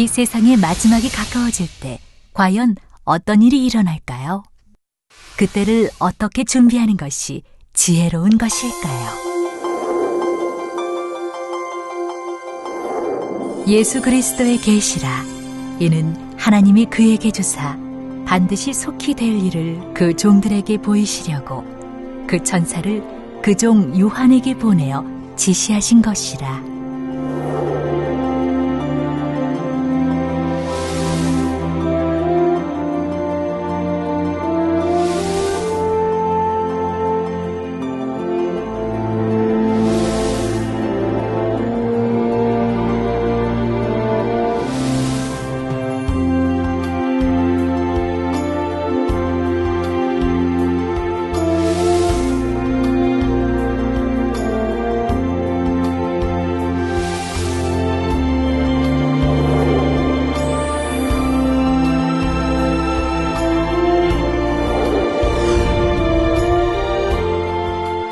이 세상의 마지막이 가까워질 때 과연 어떤 일이 일어날까요? 그때를 어떻게 준비하는 것이 지혜로운 것일까요? 예수 그리스도의 계시라. 이는 하나님이 그에게 주사 반드시 속히 될 일을 그 종들에게 보이시려고 그 천사를 그 종 요한에게 보내어 지시하신 것이라.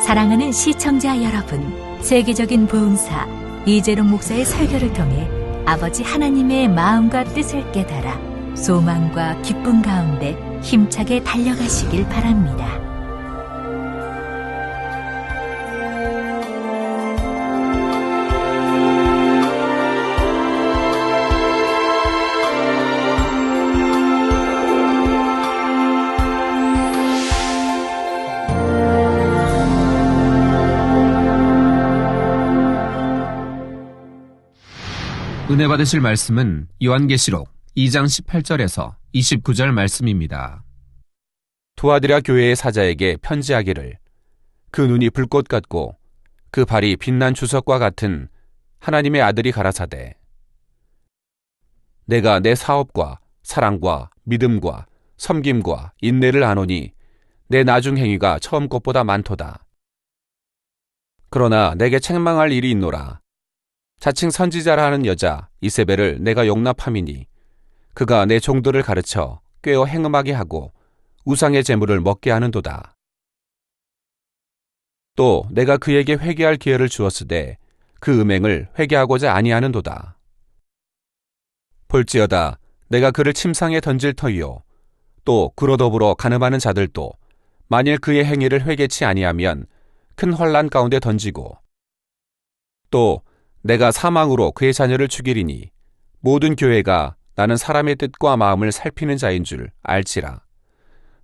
사랑하는 시청자 여러분, 세계적인 부흥사 이재롱 목사의 설교를 통해 아버지 하나님의 마음과 뜻을 깨달아 소망과 기쁨 가운데 힘차게 달려가시길 바랍니다. 은혜 받으실 말씀은 요한계시록 2장 18절에서 29절 말씀입니다. 투아디라 교회의 사자에게 편지하기를, 그 눈이 불꽃 같고 그 발이 빛난 주석과 같은 하나님의 아들이 가라사대, 내가 내 사업과 사랑과 믿음과 섬김과 인내를 아노니 내 나중 행위가 처음 것보다 많도다. 그러나 내게 책망할 일이 있노라. 자칭 선지자라 하는 여자 이세벨을 내가 용납함이니 그가 내 종들을 가르쳐 꾀어 행음하게 하고 우상의 제물을 먹게 하는도다. 또 내가 그에게 회개할 기회를 주었으되 그 음행을 회개하고자 아니하는도다. 볼지어다 내가 그를 침상에 던질 터이요 또 그로 더불어 간음하는 자들도 만일 그의 행위를 회개치 아니하면 큰 환난 가운데 던지고, 또 내가 사망으로 그의 자녀를 죽이리니 모든 교회가 나는 사람의 뜻과 마음을 살피는 자인 줄 알지라.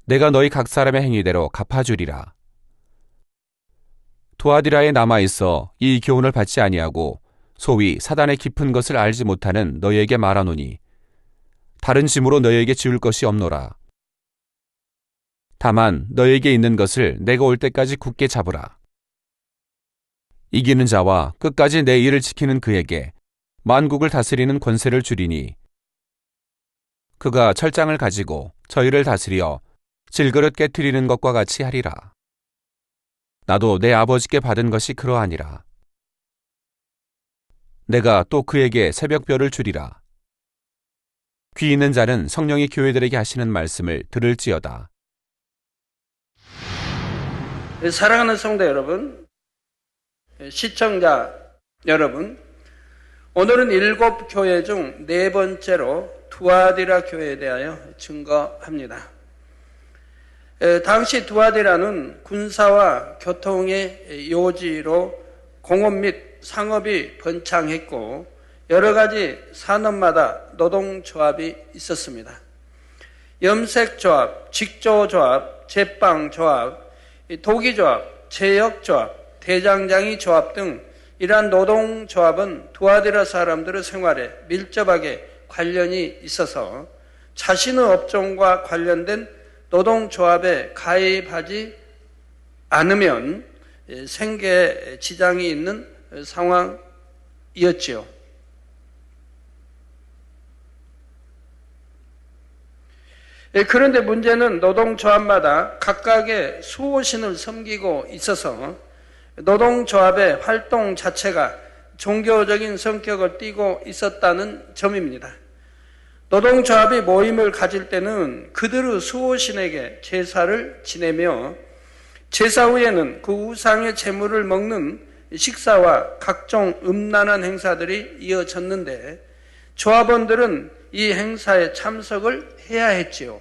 내가 너희 각 사람의 행위대로 갚아주리라. 투아디라에 남아있어 이 교훈을 받지 아니하고 소위 사단의 깊은 것을 알지 못하는 너희에게 말하노니 다른 짐으로 너희에게 지울 것이 없노라. 다만 너희에게 있는 것을 내가 올 때까지 굳게 잡으라. 이기는 자와 끝까지 내 일을 지키는 그에게 만국을 다스리는 권세를 주리니 그가 철장을 가지고 저희를 다스려 질그릇 깨트리는 것과 같이 하리라. 나도 내 아버지께 받은 것이 그러하니라. 내가 또 그에게 새벽별을 주리라. 귀 있는 자는 성령이 교회들에게 하시는 말씀을 들을지어다. 사랑하는 성도 여러분, 시청자 여러분, 오늘은 7교회 중 4번째로 투아디라 교회에 대하여 증거합니다. 당시 투아디라는 군사와 교통의 요지로 공업 및 상업이 번창했고 여러 가지 산업마다 노동조합이 있었습니다. 염색조합, 직조조합, 제빵조합, 도기조합, 제역조합, 대장장이 조합 등 이러한 노동조합은 투아디라 사람들의 생활에 밀접하게 관련이 있어서 자신의 업종과 관련된 노동조합에 가입하지 않으면 생계에 지장이 있는 상황이었지요. 그런데 문제는 노동조합마다 각각의 수호신을 섬기고 있어서 노동조합의 활동 자체가 종교적인 성격을 띠고 있었다는 점입니다. 노동조합이 모임을 가질 때는 그들의 수호신에게 제사를 지내며 제사 후에는 그 우상의 제물을 먹는 식사와 각종 음란한 행사들이 이어졌는데 조합원들은 이 행사에 참석을 해야 했지요.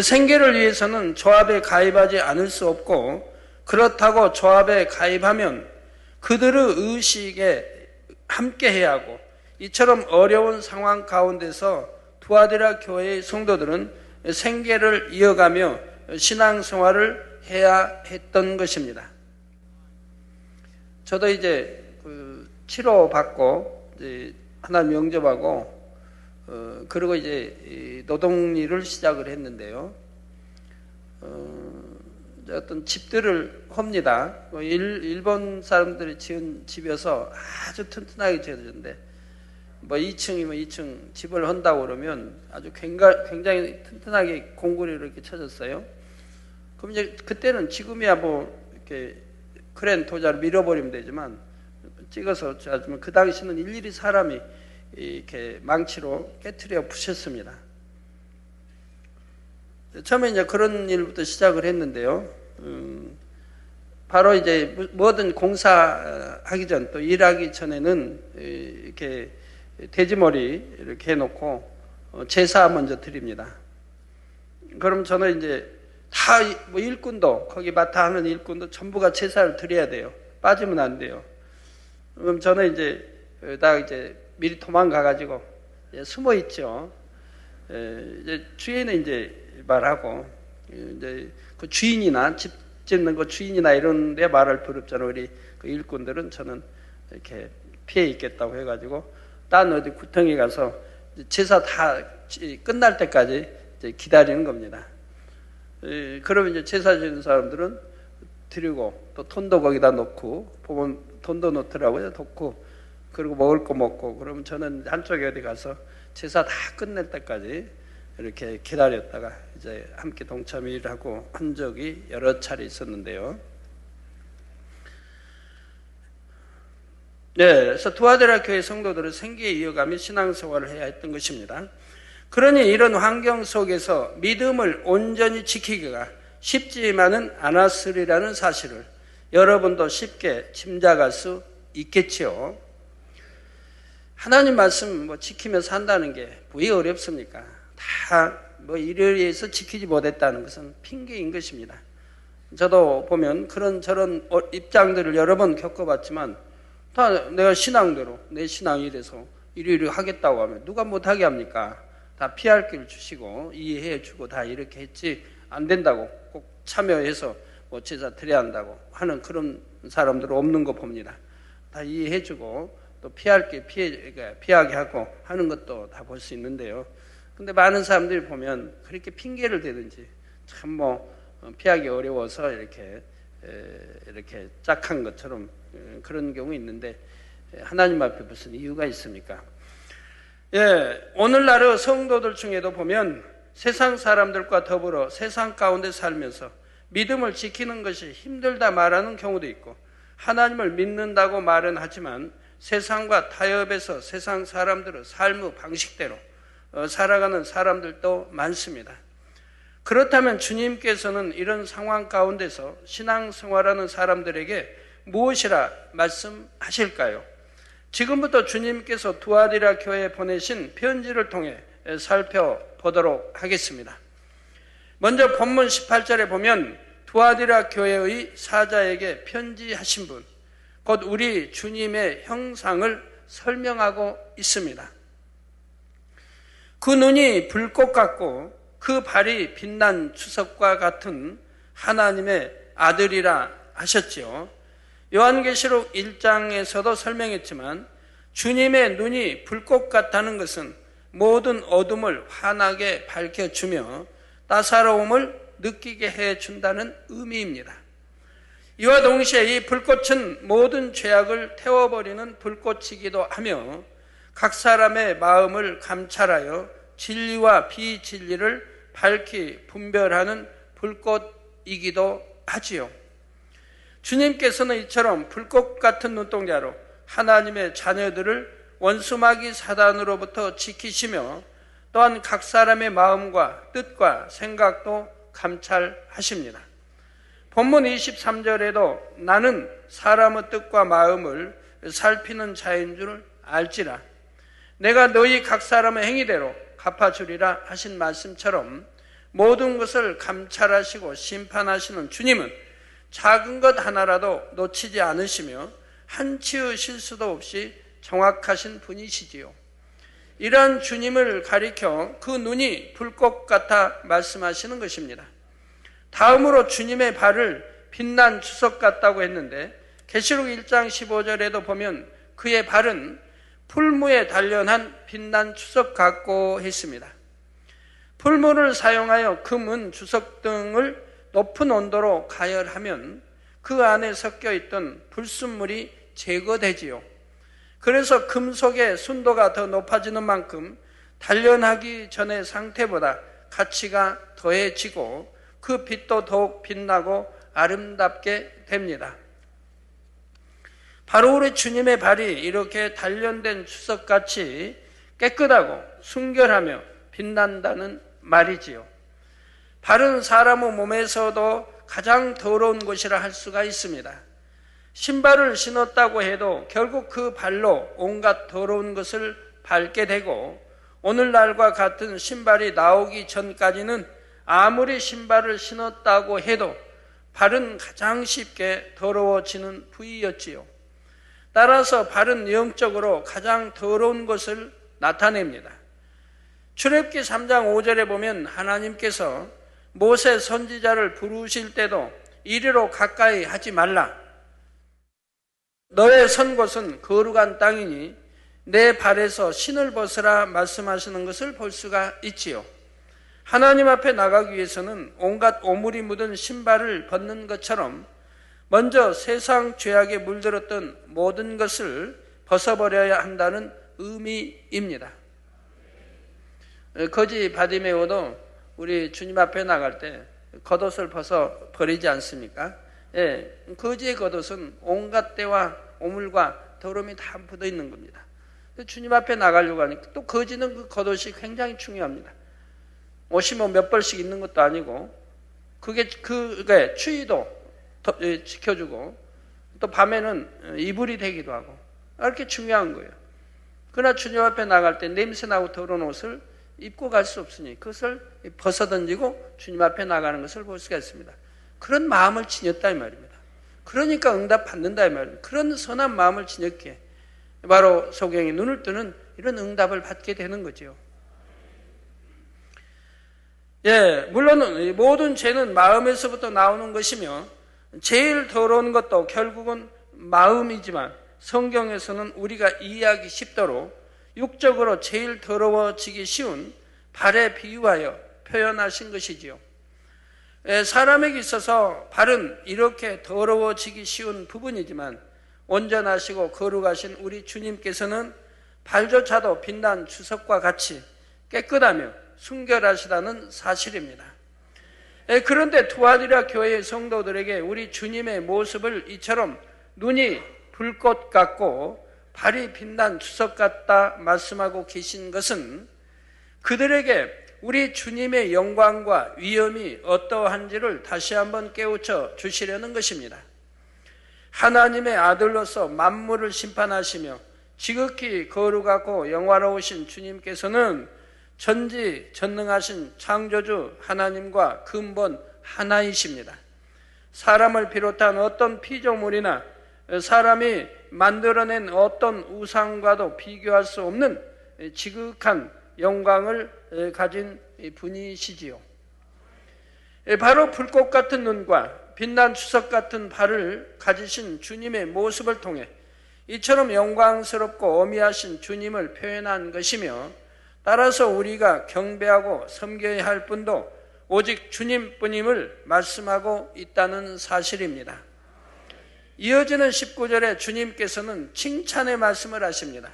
생계를 위해서는 조합에 가입하지 않을 수 없고, 그렇다고 조합에 가입하면 그들의 의식에 함께 해야 하고, 이처럼 어려운 상황 가운데서 두아디라 교회의 성도들은 생계를 이어가며 신앙생활을 해야 했던 것입니다. 저도 이제 치료받고 이제 하나님 영접하고 그리고 이제 노동일을 시작을 했는데요. 어떤 집들을 합니다. 일본 사람들이 지은 집이어서 아주 튼튼하게 지어졌는데, 2층이면 2층 집을 한다고 그러면 아주 굉장히 튼튼하게 공구리를 이렇게 쳐졌어요. 그럼 이제 그때는 지금이야 이렇게 크레인 도자로 밀어버리면 되지만, 찍어서 하지만 그 당시는 일일이 사람이 이렇게 망치로 깨트려 부셨습니다. 처음에 이제 그런 일부터 시작을 했는데요. 바로 이제 뭐든 공사하기 전, 또 일하기 전에는 이렇게 돼지머리 이렇게 해놓고 제사 먼저 드립니다. 그럼 저는 이제 다 일꾼도, 거기 맡아 하는 일꾼도 전부가 제사를 드려야 돼요. 빠지면 안 돼요. 그럼 저는 이제 미리 도망가가지고 숨어 있죠. 이제 주인은 이제 말하고, 이제 그 주인이나 집 짓는 그 주인이나 이런 데 말할 필요 없잖아요. 우리 그 일꾼들은 저는 이렇게 피해 있겠다고 해가지고 딴 어디 구덩이 가서 제사 다 끝날 때까지 이제 기다리는 겁니다. 그러면 이제 제사 지는 사람들은 드리고, 또 돈도 거기다 놓고, 보면 돈도 놓더라고요. 놓고, 그리고 먹을 거 먹고, 그러면 저는 한쪽에 어디 가서 제사 다 끝낼 때까지 이렇게 기다렸다가 이제 함께 동참을 일하고 한 적이 여러 차례 있었는데요. 네, 그래서 두아디라 교회 성도들은 생계에 이어가며 신앙생활을 해야 했던 것입니다. 그러니 이런 환경 속에서 믿음을 온전히 지키기가 쉽지만은 않았으리라는 사실을 여러분도 쉽게 짐작할 수 있겠지요. 하나님 말씀 지키며 산다는 게 왜 어렵습니까? 다 이를 위해서 지키지 못했다는 것은 핑계인 것입니다. 저도 보면 그런 저런 입장들을 여러 번 겪어봤지만, 다 내가 신앙대로 내 신앙이 이래서 이를 하겠다고 하면 누가 못하게 합니까? 다 피할 길 주시고 이해해 주고 다 이렇게 했지, 안 된다고 꼭 참여해서 제사 드려야 한다고 하는 그런 사람들은 없는 거 봅니다. 다 이해해 주고 또 피할 길 피하게 하고 하는 것도 다 볼 수 있는데요. 근데 많은 사람들이 보면 그렇게 핑계를 대든지 참 피하기 어려워서 이렇게 짝한 것처럼 그런 경우 있는데, 하나님 앞에 무슨 이유가 있습니까? 오늘날의 성도들 중에도 보면 세상 사람들과 더불어 세상 가운데 살면서 믿음을 지키는 것이 힘들다 말하는 경우도 있고, 하나님을 믿는다고 말은 하지만 세상과 타협해서 세상 사람들의 삶의 방식대로 살아가는 사람들도 많습니다. 그렇다면 주님께서는 이런 상황 가운데서 신앙생활하는 사람들에게 무엇이라 말씀하실까요? 지금부터 주님께서 두아디라 교회에 보내신 편지를 통해 살펴보도록 하겠습니다. 먼저 본문 18절에 보면 두아디라 교회의 사자에게 편지하신 분, 곧 우리 주님의 형상을 설명하고 있습니다. 그 눈이 불꽃 같고 그 발이 빛난 주석과 같은 하나님의 아들이라 하셨지요. 요한계시록 1장에서도 설명했지만 주님의 눈이 불꽃 같다는 것은 모든 어둠을 환하게 밝혀주며 따사로움을 느끼게 해준다는 의미입니다. 이와 동시에 이 불꽃은 모든 죄악을 태워버리는 불꽃이기도 하며 각 사람의 마음을 감찰하여 진리와 비진리를 밝히 분별하는 불꽃이기도 하지요. 주님께서는 이처럼 불꽃 같은 눈동자로 하나님의 자녀들을 원수마귀 사단으로부터 지키시며 또한 각 사람의 마음과 뜻과 생각도 감찰하십니다. 본문 23절에도 나는 사람의 뜻과 마음을 살피는 자인 줄 알지라 내가 너희 각 사람의 행위대로 갚아주리라 하신 말씀처럼 모든 것을 감찰하시고 심판하시는 주님은 작은 것 하나라도 놓치지 않으시며 한치의 실수도 없이 정확하신 분이시지요. 이러한 주님을 가리켜 그 눈이 불꽃 같아 말씀하시는 것입니다. 다음으로 주님의 발을 빛난 주석 같다고 했는데 계시록 1장 15절에도 보면 그의 발은 풀무에 단련한 빛난 주석 같고 했습니다. 풀무를 사용하여 금은 주석 등을 높은 온도로 가열하면 그 안에 섞여 있던 불순물이 제거되지요. 그래서 금속의 순도가 더 높아지는 만큼 단련하기 전의 상태보다 가치가 더해지고 그 빛도 더욱 빛나고 아름답게 됩니다. 바로 우리 주님의 발이 이렇게 단련된 주석같이 깨끗하고 순결하며 빛난다는 말이지요. 발은 사람의 몸에서도 가장 더러운 곳이라 할 수가 있습니다. 신발을 신었다고 해도 결국 그 발로 온갖 더러운 것을 밟게 되고 오늘날과 같은 신발이 나오기 전까지는 아무리 신발을 신었다고 해도 발은 가장 쉽게 더러워지는 부위였지요. 따라서 발은 영적으로 가장 더러운 것을 나타냅니다. 출애굽기 3장 5절에 보면 하나님께서 모세 선지자를 부르실 때도 이리로 가까이 하지 말라. 너의 선 곳은 거룩한 땅이니 내 발에서 신을 벗으라 말씀하시는 것을 볼 수가 있지요. 하나님 앞에 나가기 위해서는 온갖 오물이 묻은 신발을 벗는 것처럼 먼저 세상 죄악에 물들었던 모든 것을 벗어버려야 한다는 의미입니다. 거지 바디메오도 우리 주님 앞에 나갈 때 겉옷을 벗어 버리지 않습니까? 예, 거지의 겉옷은 온갖 때와 오물과 더러움이 다 묻어 있는 겁니다. 주님 앞에 나가려고 하니까 또 거지는 그 겉옷이 굉장히 중요합니다. 옷이 뭐 몇 벌씩 있는 것도 아니고 그게 추위도 지켜주고 또 밤에는 이불이 되기도 하고 이렇게 중요한 거예요. 그러나 주님 앞에 나갈 때 냄새나고 더러운 옷을 입고 갈 수 없으니 그것을 벗어던지고 주님 앞에 나가는 것을 볼 수가 있습니다. 그런 마음을 지녔다 이 말입니다. 그러니까 응답 받는다 이 말입니다. 그런 선한 마음을 지녔기에 바로 소경이 눈을 뜨는 이런 응답을 받게 되는 거죠. 예, 물론 모든 죄는 마음에서부터 나오는 것이며 제일 더러운 것도 결국은 마음이지만 성경에서는 우리가 이해하기 쉽도록 육적으로 제일 더러워지기 쉬운 발에 비유하여 표현하신 것이지요. 사람에게 있어서 발은 이렇게 더러워지기 쉬운 부분이지만 온전하시고 거룩하신 우리 주님께서는 발조차도 빛난 주석과 같이 깨끗하며 순결하시다는 사실입니다. 그런데 투아디라 교회의 성도들에게 우리 주님의 모습을 이처럼 눈이 불꽃 같고 발이 빛난 주석 같다 말씀하고 계신 것은 그들에게 우리 주님의 영광과 위엄이 어떠한지를 다시 한번 깨우쳐 주시려는 것입니다. 하나님의 아들로서 만물을 심판하시며 지극히 거룩하고 영화로우신 주님께서는 전지전능하신 창조주 하나님과 근본 하나이십니다. 사람을 비롯한 어떤 피조물이나 사람이 만들어낸 어떤 우상과도 비교할 수 없는 지극한 영광을 가진 분이시지요. 바로 불꽃 같은 눈과 빛난 주석 같은 발을 가지신 주님의 모습을 통해 이처럼 영광스럽고 어미하신 주님을 표현한 것이며 따라서 우리가 경배하고 섬겨야 할 분도 오직 주님뿐임을 말씀하고 있다는 사실입니다. 이어지는 19절에 주님께서는 칭찬의 말씀을 하십니다.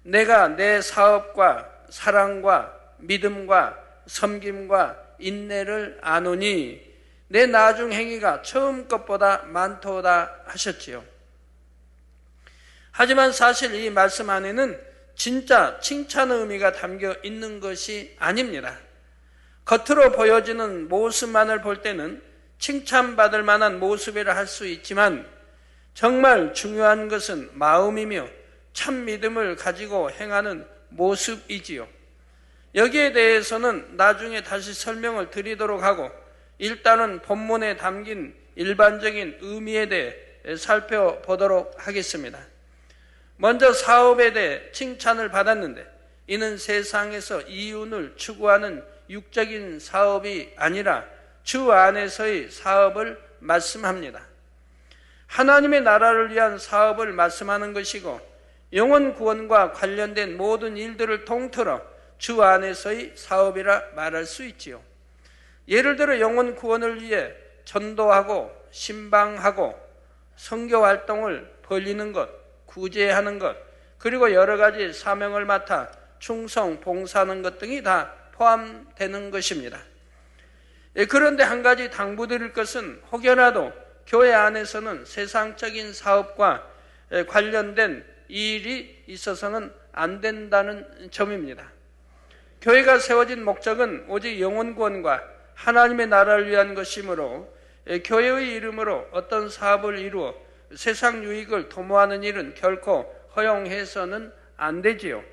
내가 내 사업과 사랑과 믿음과 섬김과 인내를 아노니 내 나중 행위가 처음 것보다 많도다 하셨지요. 하지만 사실 이 말씀 안에는 진짜 칭찬의 의미가 담겨 있는 것이 아닙니다. 겉으로 보여지는 모습만을 볼 때는 칭찬받을 만한 모습이라 할 수 있지만 정말 중요한 것은 마음이며 참 믿음을 가지고 행하는 모습이지요. 여기에 대해서는 나중에 다시 설명을 드리도록 하고 일단은 본문에 담긴 일반적인 의미에 대해 살펴보도록 하겠습니다. 먼저 사업에 대해 칭찬을 받았는데 이는 세상에서 이윤을 추구하는 육적인 사업이 아니라 주 안에서의 사업을 말씀합니다. 하나님의 나라를 위한 사업을 말씀하는 것이고 영혼 구원과 관련된 모든 일들을 통틀어 주 안에서의 사업이라 말할 수 있지요. 예를 들어 영혼 구원을 위해 전도하고 신방하고 선교 활동을 벌이는 것, 구제하는 것, 그리고 여러 가지 사명을 맡아 충성, 봉사하는 것 등이 다 포함되는 것입니다. 그런데 한 가지 당부드릴 것은 혹여라도 교회 안에서는 세상적인 사업과 관련된 일이 있어서는 안 된다는 점입니다. 교회가 세워진 목적은 오직 영혼 구원과 하나님의 나라를 위한 것이므로 교회의 이름으로 어떤 사업을 이루어 세상 유익을 도모하는 일은 결코 허용해서는 안 되지요.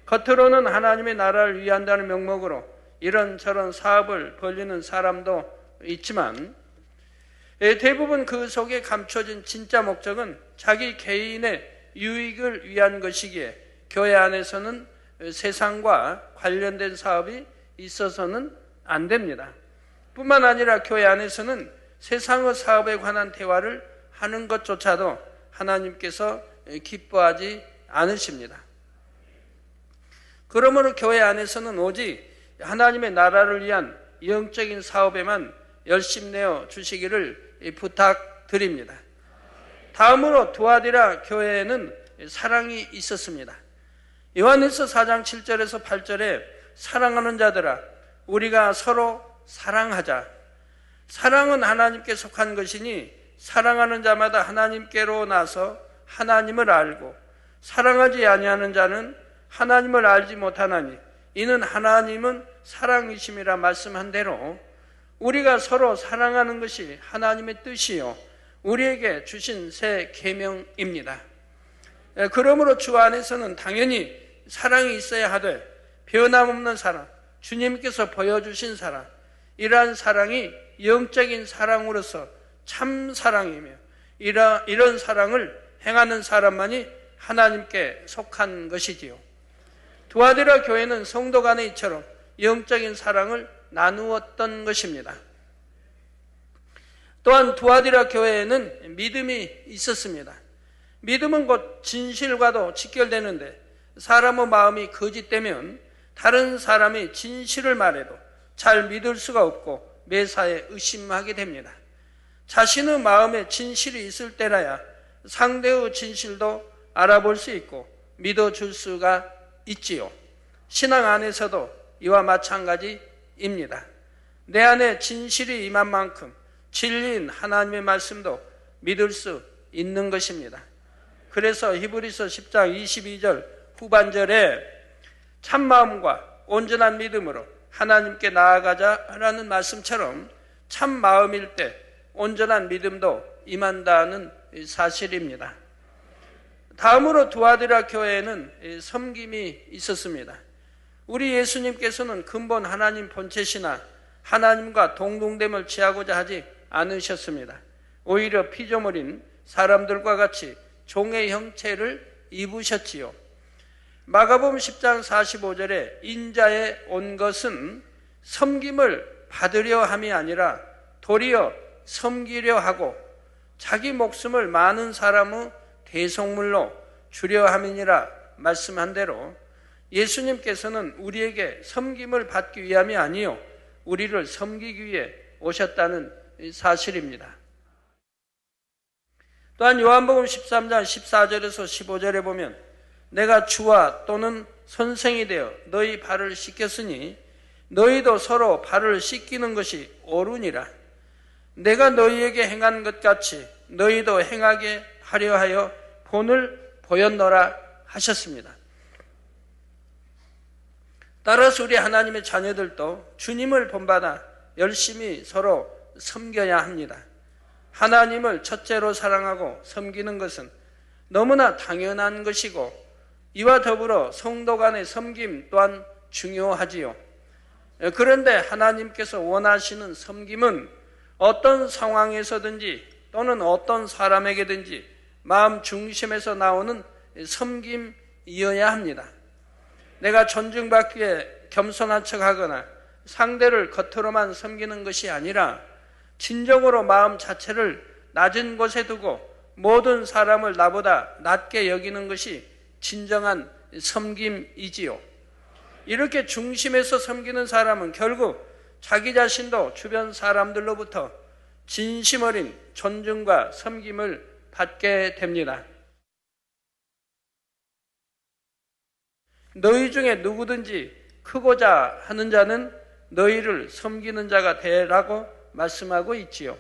겉으로는 하나님의 나라를 위한다는 명목으로 이런저런 사업을 벌이는 사람도 있지만 대부분 그 속에 감춰진 진짜 목적은 자기 개인의 유익을 위한 것이기에 교회 안에서는 세상과 관련된 사업이 있어서는 안 됩니다. 뿐만 아니라 교회 안에서는 세상의 사업에 관한 대화를 하는 것조차도 하나님께서 기뻐하지 않으십니다. 그러므로 교회 안에서는 오직 하나님의 나라를 위한 영적인 사업에만 열심내어 주시기를 부탁드립니다. 다음으로 두아디라 교회에는 사랑이 있었습니다. 요한일서 4장 7절에서 8절에 사랑하는 자들아 우리가 서로 사랑하자. 사랑은 하나님께 속한 것이니 사랑하는 자마다 하나님께로 나서 하나님을 알고 사랑하지 아니하는 자는 하나님을 알지 못하나니 이는 하나님은 사랑이심이라 말씀한 대로 우리가 서로 사랑하는 것이 하나님의 뜻이요 우리에게 주신 새 계명입니다. 그러므로 주 안에서는 당연히 사랑이 있어야 하되 변함없는 사랑, 주님께서 보여주신 사랑, 이러한 사랑이 영적인 사랑으로서 참 사랑이며 이런 사랑을 행하는 사람만이 하나님께 속한 것이지요. 두아디라 교회는 성도 간의 이처럼 영적인 사랑을 나누었던 것입니다. 또한 두아디라 교회에는 믿음이 있었습니다. 믿음은 곧 진실과도 직결되는데 사람의 마음이 거짓되면 다른 사람이 진실을 말해도 잘 믿을 수가 없고 매사에 의심하게 됩니다. 자신의 마음에 진실이 있을 때라야 상대의 진실도 알아볼 수 있고 믿어줄 수가 있지요. 신앙 안에서도 이와 마찬가지입니다. 내 안에 진실이 임한 만큼 진리인 하나님의 말씀도 믿을 수 있는 것입니다. 그래서 히브리서 10장 22절 후반절에 참마음과 온전한 믿음으로 하나님께 나아가자라는 말씀처럼 참마음일 때 온전한 믿음도 임한다는 사실입니다. 다음으로 두아디라 교회에는 섬김이 있었습니다. 우리 예수님께서는 근본 하나님 본체시나 하나님과 동등됨을 취하고자 하지 않으셨습니다. 오히려 피조물인 사람들과 같이 종의 형체를 입으셨지요. 마가복음 10장 45절에 인자에 온 것은 섬김을 받으려 함이 아니라 도리어 섬기려 하고 자기 목숨을 많은 사람의 대속물로 주려 함이니라 말씀한 대로 예수님께서는 우리에게 섬김을 받기 위함이 아니요 우리를 섬기기 위해 오셨다는 사실입니다. 또한 요한복음 13장 14절에서 15절에 보면 내가 주와 또는 선생이 되어 너희 발을 씻겼으니 너희도 서로 발을 씻기는 것이 옳으니라. 내가 너희에게 행한 것 같이 너희도 행하게 하려 하여 본을 보였노라 하셨습니다. 따라서 우리 하나님의 자녀들도 주님을 본받아 열심히 서로 섬겨야 합니다. 하나님을 첫째로 사랑하고 섬기는 것은 너무나 당연한 것이고 이와 더불어 성도 간의 섬김 또한 중요하지요. 그런데 하나님께서 원하시는 섬김은 어떤 상황에서든지 또는 어떤 사람에게든지 마음 중심에서 나오는 섬김이어야 합니다. 내가 존중받기 위해 겸손한 척하거나 상대를 겉으로만 섬기는 것이 아니라 진정으로 마음 자체를 낮은 곳에 두고 모든 사람을 나보다 낮게 여기는 것이 진정한 섬김이지요. 이렇게 중심에서 섬기는 사람은 결국 자기 자신도 주변 사람들로부터 진심 어린 존중과 섬김을 받게 됩니다. 너희 중에 누구든지 크고자 하는 자는 너희를 섬기는 자가 되라고 말씀하고 있지요.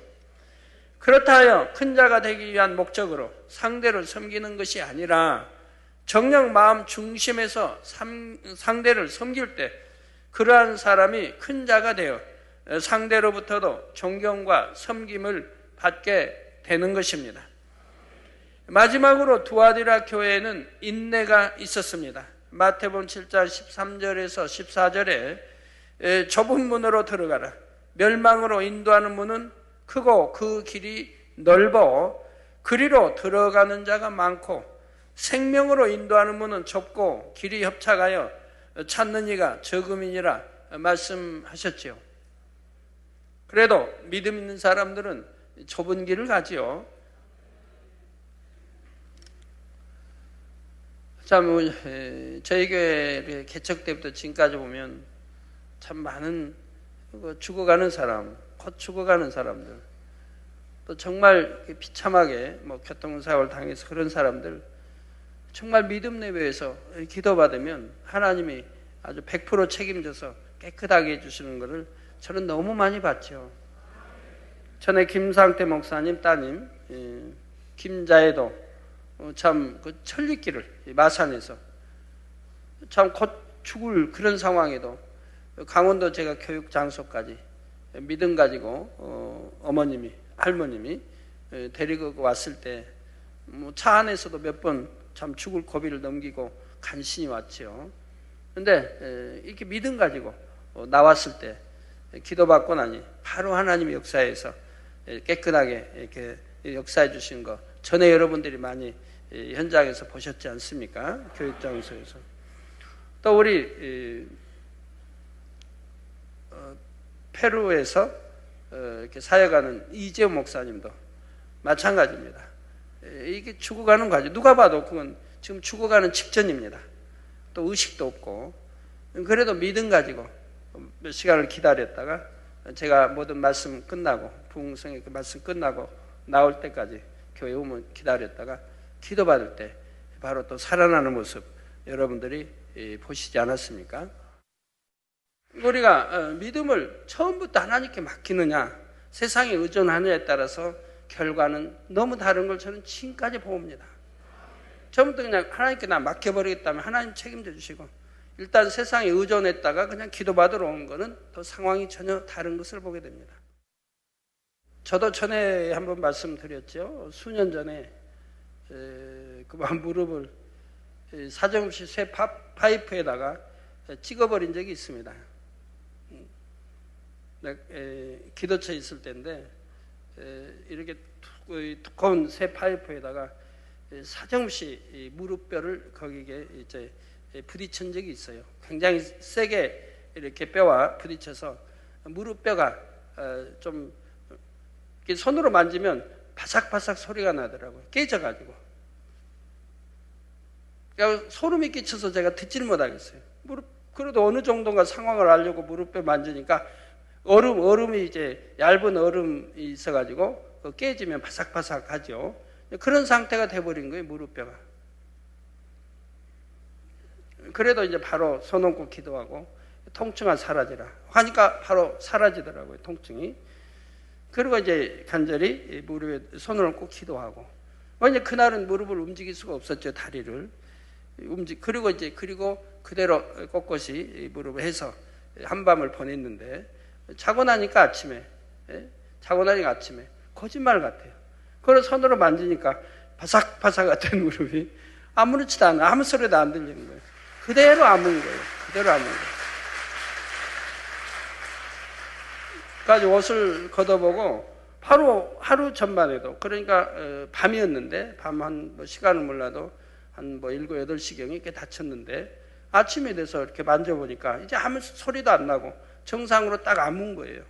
그렇다 하여 큰 자가 되기 위한 목적으로 상대를 섬기는 것이 아니라 정녕 마음 중심에서 상대를 섬길 때 그러한 사람이 큰 자가 되어 상대로부터도 존경과 섬김을 받게 되는 것입니다. 마지막으로 두아디라 교회에는 인내가 있었습니다. 마태복음 7장 13절에서 14절에 좁은 문으로 들어가라. 멸망으로 인도하는 문은 크고 그 길이 넓어 그리로 들어가는 자가 많고 생명으로 인도하는 문은 좁고 길이 협착하여 찾는 이가 적음이니라 말씀하셨지요. 그래도 믿음 있는 사람들은 좁은 길을 가지요. 참 저희 교회 개척 때부터 지금까지 보면 참 많은 죽어가는 사람, 곧 죽어가는 사람들, 또 정말 비참하게 교통사고를 당해서 그런 사람들, 정말 믿음 내외에서 기도받으면 하나님이 아주 100% 책임져서 깨끗하게 해주시는 것을 저는 너무 많이 봤죠. 전에 김상태 목사님 따님 김자애도 참 그 천리길을 마산에서 참 곧 죽을 그런 상황에도 강원도 제가 교육 장소까지 믿음 가지고 어머님이 할머님이 데리고 왔을 때 차 안에서도 몇 번 참 죽을 고비를 넘기고 간신히 왔죠. 그런데 이렇게 믿음 가지고 나왔을 때 기도받고 나니 바로 하나님의 역사에서 깨끗하게 이렇게 역사해 주신 거 전에 여러분들이 많이 현장에서 보셨지 않습니까? 교육장소에서. 또 우리 페루에서 이렇게 사역하는 이재호 목사님도 마찬가지입니다. 이게 죽어가는 과정. 누가 봐도 그건 지금 죽어가는 직전입니다. 또 의식도 없고. 그래도 믿음 가지고 몇 시간을 기다렸다가 제가 모든 말씀 끝나고 부흥성의 그 말씀 끝나고 나올 때까지 교회 오면 기다렸다가 기도받을 때 바로 또 살아나는 모습 여러분들이 보시지 않았습니까? 우리가 믿음을 처음부터 하나님께 맡기느냐 세상에 의존하느냐에 따라서 결과는 너무 다른 걸 저는 지금까지 봅니다. 처음부터 그냥 하나님께 나 맡겨버리겠다면 하나님 책임져 주시고 일단 세상에 의존했다가 그냥 기도받으러 온 거는 또 상황이 전혀 다른 것을 보게 됩니다. 저도 전에 한번 말씀드렸죠. 수년 전에 그만 무릎을 사정없이 쇠 파이프에다가 찍어버린 적이 있습니다. 기도처에 있을 때인데 이렇게 두꺼운 쇠 파이프에다가 사정없이 무릎뼈를 거기에 이제 부딪힌 적이 있어요. 굉장히 세게 이렇게 뼈와 부딪혀서 무릎뼈가 좀 손으로 만지면 바삭바삭 소리가 나더라고요. 깨져가지고. 그러니까 소름이 끼쳐서 제가 듣지를 못하겠어요. 그래도 어느 정도인가 상황을 알려고 무릎뼈 만지니까 얼음이 이제 얇은 얼음이 있어가지고 깨지면 바삭바삭하죠. 그런 상태가 돼버린 거예요, 무릎뼈가. 그래도 이제 바로 손 얹고 기도하고 통증아 사라지라 하니까 바로 사라지더라고요, 통증이. 그리고 이제 간절히 무릎에 손을 얹고 기도하고. 이제 그날은 무릎을 움직일 수가 없었죠, 다리를. 그리고 그대로 꼿꼿이 무릎을 해서 한밤을 보냈는데 자고 나니까 아침에 거짓말 같아요. 그걸 손으로 만지니까 바삭바삭 같은 무릎이 아무렇지도 않아. 아무 소리도 안 들리는 거예요. 그대로 아문 거예요. 그대로 아문 거예요. 그래서 옷을 걷어보고 바로 하루 전만 해도, 그러니까 밤이었는데, 밤 한 시간을 몰라도 한 7, 8시경에 이렇게 다쳤는데, 아침에 돼서 이렇게 만져보니까 이제 아무 소리도 안 나고 정상으로 딱 아문 거예요.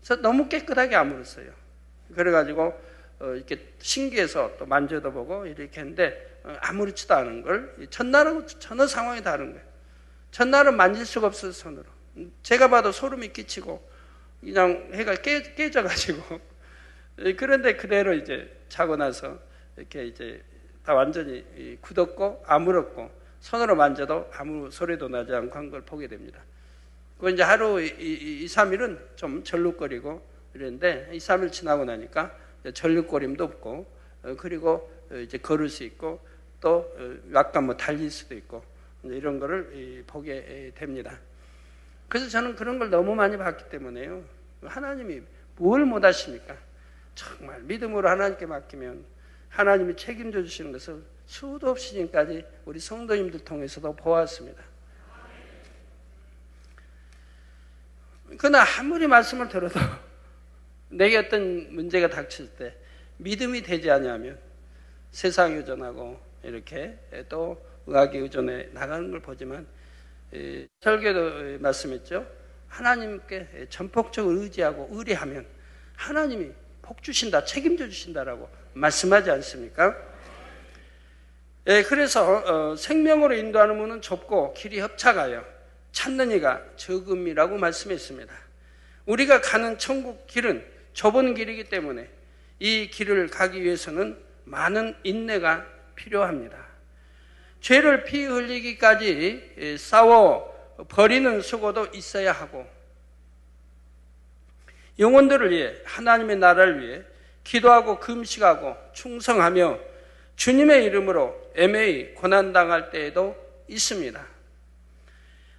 그래서 너무 깨끗하게 아물었어요. 그래가지고 이렇게 신기해서 또 만져도 보고 이렇게 했는데 아무렇지도 않은 걸, 첫날하고 전혀 상황이 다른 거예요. 첫날은 만질 수가 없어서 손으로. 제가 봐도 소름이 끼치고 그냥 해가 깨져가지고 그런데 그대로 이제 자고 나서 이렇게 이제 다 완전히 굳었고 아물었고 손으로 만져도 아무 소리도 나지 않고 한 걸 보게 됩니다. 그 이제 하루 2, 3일은 좀 절룩거리고 이랬는데 2, 3일 지나고 나니까 절룩거림도 없고 그리고 이제 걸을 수 있고 또 약간 뭐 달릴 수도 있고 이런 거를 보게 됩니다. 그래서 저는 그런 걸 너무 많이 봤기 때문에요. 하나님이 뭘 못하십니까? 정말 믿음으로 하나님께 맡기면 하나님이 책임져 주시는 것을 수도 없이 지금까지 우리 성도님들 통해서도 보았습니다. 그러나 아무리 말씀을 들어도 내게 어떤 문제가 닥칠 때 믿음이 되지 않으면 세상에 의존하고 이렇게 또 의학에 의존해 나가는 걸 보지만 설교도 말씀했죠. 하나님께 전폭적으로 의지하고 의뢰하면 하나님이 복 주신다, 책임져 주신다라고 말씀하지 않습니까? 그래서 생명으로 인도하는 문은 좁고 길이 협착하여 찾는 이가 적음이라고 말씀했습니다. 우리가 가는 천국 길은 좁은 길이기 때문에 이 길을 가기 위해서는 많은 인내가 필요합니다. 죄를 피 흘리기까지 싸워 버리는 수고도 있어야 하고 영혼들을 위해 하나님의 나라를 위해 기도하고 금식하고 충성하며 주님의 이름으로 애매히 고난당할 때에도 있습니다.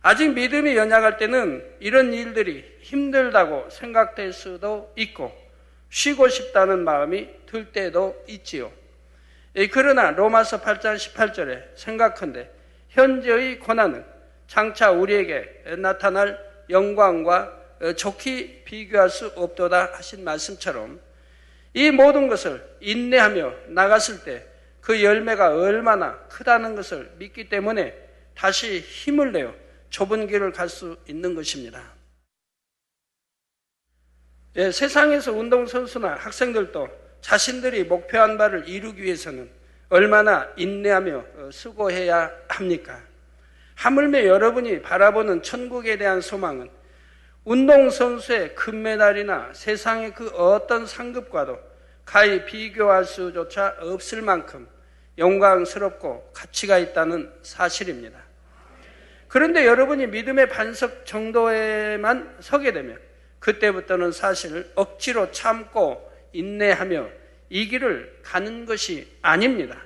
아직 믿음이 연약할 때는 이런 일들이 힘들다고 생각될 수도 있고 쉬고 싶다는 마음이 들 때도 있지요. 그러나 로마서 8장 18절에 생각한데 현재의 고난은 장차 우리에게 나타날 영광과 좋게 비교할 수 없도다 하신 말씀처럼 이 모든 것을 인내하며 나갔을 때 그 열매가 얼마나 크다는 것을 믿기 때문에 다시 힘을 내어 좁은 길을 갈 수 있는 것입니다. 세상에서 운동선수나 학생들도 자신들이 목표한 바를 이루기 위해서는 얼마나 인내하며 수고해야 합니까? 하물며 여러분이 바라보는 천국에 대한 소망은 운동선수의 금메달이나 세상의 그 어떤 상급과도 가히 비교할 수조차 없을 만큼 영광스럽고 가치가 있다는 사실입니다. 그런데 여러분이 믿음의 반석 정도에만 서게 되면 그때부터는 사실 억지로 참고 인내하며 이 길을 가는 것이 아닙니다.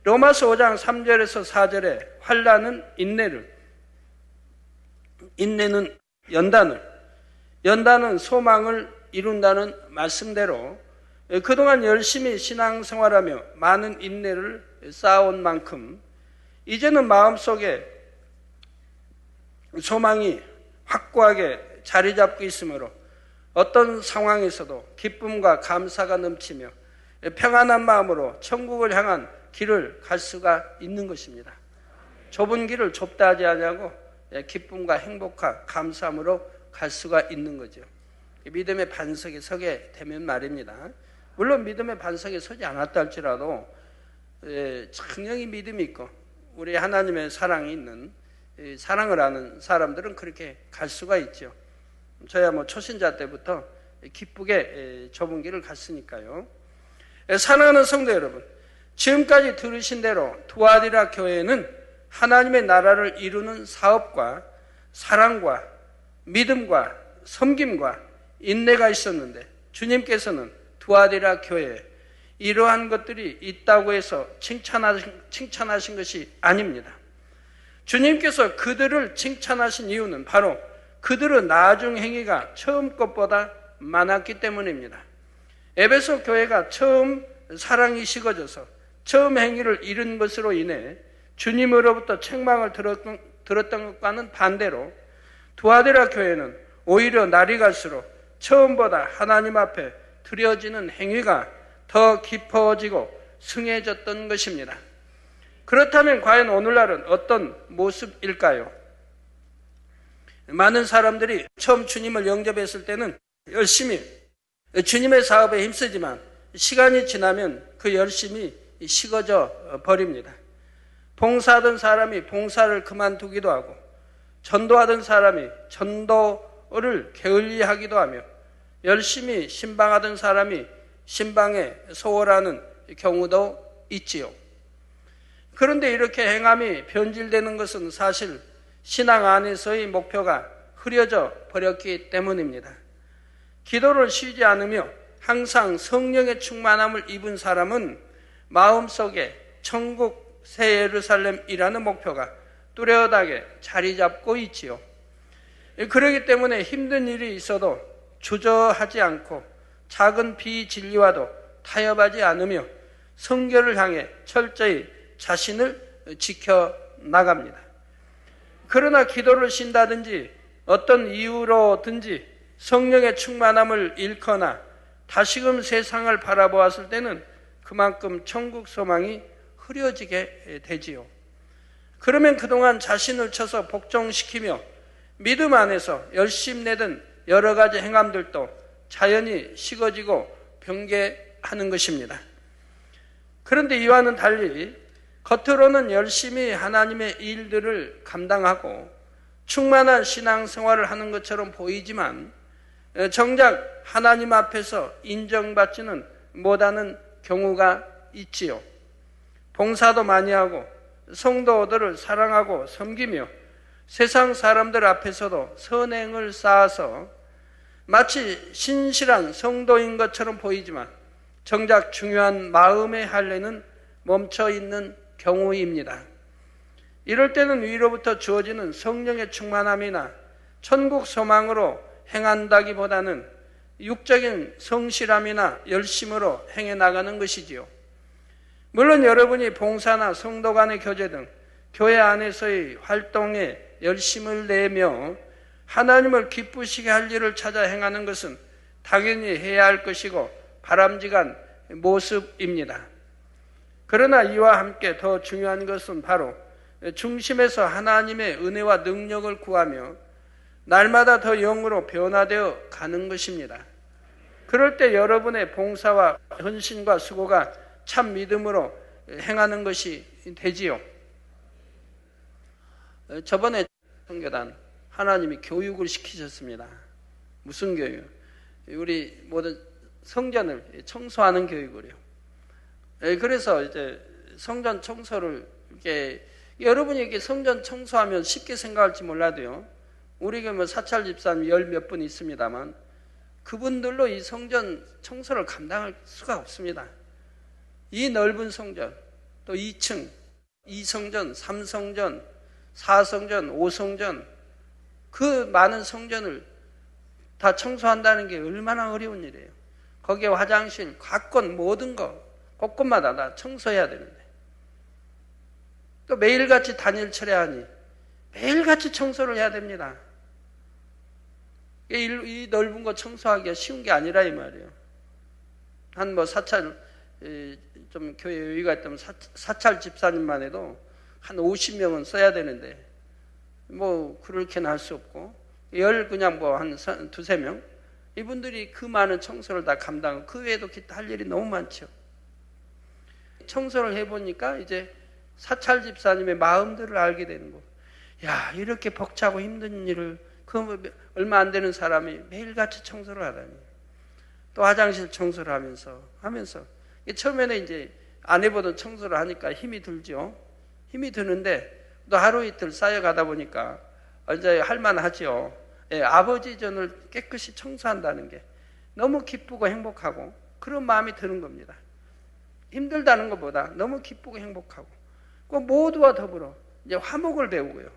로마서 5장 3절에서 4절에 환난은 인내는 연단은 소망을 이룬다는 말씀대로 그동안 열심히 신앙생활하며 많은 인내를 쌓아온 만큼 이제는 마음속에 소망이 확고하게 자리 잡고 있으므로 어떤 상황에서도 기쁨과 감사가 넘치며 평안한 마음으로 천국을 향한 길을 갈 수가 있는 것입니다. 좁은 길을 좁다 하지 아니하고 기쁨과 행복과 감사함으로 갈 수가 있는 거죠. 믿음의 반석에 서게 되면 말입니다. 물론 믿음의 반석에 서지 않았다 할지라도 청량히 믿음이 있고 우리 하나님의 사랑이 있는 사랑을 아는 사람들은 그렇게 갈 수가 있죠. 저야 뭐 초신자 때부터 기쁘게 좁은 길을 갔으니까요. 사랑하는 성도 여러분, 지금까지 들으신 대로 두아디라 교회는 하나님의 나라를 이루는 사업과 사랑과 믿음과 섬김과 인내가 있었는데 주님께서는 두아디라 교회에 이러한 것들이 있다고 해서 칭찬하신 것이 아닙니다. 주님께서 그들을 칭찬하신 이유는 바로 그들의 나중 행위가 처음 것보다 많았기 때문입니다. 에베소 교회가 처음 사랑이 식어져서 처음 행위를 잃은 것으로 인해 주님으로부터 책망을 들었던 것과는 반대로 두아데라 교회는 오히려 날이 갈수록 처음보다 하나님 앞에 드려지는 행위가 더 깊어지고 승해졌던 것입니다. 그렇다면 과연 오늘날은 어떤 모습일까요? 많은 사람들이 처음 주님을 영접했을 때는 열심히 주님의 사업에 힘쓰지만 시간이 지나면 그 열심이 식어져 버립니다. 봉사하던 사람이 봉사를 그만두기도 하고 전도하던 사람이 전도를 게을리하기도 하며 열심히 신방하던 사람이 신방에 소홀하는 경우도 있지요. 그런데 이렇게 행함이 변질되는 것은 사실 신앙 안에서의 목표가 흐려져 버렸기 때문입니다. 기도를 쉬지 않으며 항상 성령의 충만함을 입은 사람은 마음속에 천국 새 예루살렘이라는 목표가 뚜렷하게 자리 잡고 있지요. 그렇기 때문에 힘든 일이 있어도 주저하지 않고 작은 비진리와도 타협하지 않으며 성결을 향해 철저히 자신을 지켜나갑니다. 그러나 기도를 쉰다든지 어떤 이유로든지 성령의 충만함을 잃거나 다시금 세상을 바라보았을 때는 그만큼 천국 소망이 흐려지게 되지요. 그러면 그동안 자신을 쳐서 복종시키며 믿음 안에서 열심내던 여러 가지 행함들도 자연히 식어지고 변개하는 것입니다. 그런데 이와는 달리 겉으로는 열심히 하나님의 일들을 감당하고 충만한 신앙생활을 하는 것처럼 보이지만 정작 하나님 앞에서 인정받지는 못하는 경우가 있지요. 봉사도 많이 하고 성도들을 사랑하고 섬기며 세상 사람들 앞에서도 선행을 쌓아서 마치 신실한 성도인 것처럼 보이지만 정작 중요한 마음의 할례는 멈춰 있는 경우입니다. 이럴 때는 위로부터 주어지는 성령의 충만함이나 천국 소망으로 행한다기보다는 육적인 성실함이나 열심으로 행해 나가는 것이지요. 물론 여러분이 봉사나 성도 간의 교제 등 교회 안에서의 활동에 열심을 내며 하나님을 기쁘시게 할 일을 찾아 행하는 것은 당연히 해야 할 것이고 바람직한 모습입니다. 그러나 이와 함께 더 중요한 것은 바로 중심에서 하나님의 은혜와 능력을 구하며 날마다 더 영으로 변화되어 가는 것입니다. 그럴 때 여러분의 봉사와 헌신과 수고가 참 믿음으로 행하는 것이 되지요. 저번에 선교단 하나님이 교육을 시키셨습니다. 무슨 교육? 우리 모든 성전을 청소하는 교육을요. 그래서 이제 성전 청소를 이렇게 여러분이 이렇게 성전 청소하면 쉽게 생각할지 몰라도요. 우리가 뭐 사찰 집사님 열 몇 분 있습니다만 그분들로 이 성전 청소를 감당할 수가 없습니다. 이 넓은 성전, 또 2층, 2성전, 3성전, 4성전, 5성전, 그 많은 성전을 다 청소한다는 게 얼마나 어려운 일이에요. 거기에 화장실, 각곳 모든 거, 곳곳마다 다 청소해야 되는데. 또 매일같이 단일철에 하니 매일같이 청소를 해야 됩니다. 이 넓은 거 청소하기가 쉬운 게 아니라 이 말이에요. 한 뭐 사찰, 좀 교회 여유가 있다면 사찰 집사님만 해도 한 50명은 써야 되는데 뭐 그렇게는 할 수 없고 그냥 뭐 한 두세 명 이분들이 그 많은 청소를 다 감당하고 그 외에도 기타 할 일이 너무 많죠. 청소를 해보니까 이제 사찰 집사님의 마음들을 알게 되는 거. 야, 이렇게 벅차고 힘든 일을 그 얼마 안 되는 사람이 매일같이 청소를 하다니. 또 화장실 청소를 하면서 처음에는 이제 안 해보던 청소를 하니까 힘이 들죠. 힘이 드는데 또 하루 이틀 쌓여가다 보니까 이제 할만하죠. 예, 아버지 전을 깨끗이 청소한다는 게 너무 기쁘고 행복하고 그런 마음이 드는 겁니다. 힘들다는 것보다 너무 기쁘고 행복하고 그 모두와 더불어 이제 화목을 배우고요.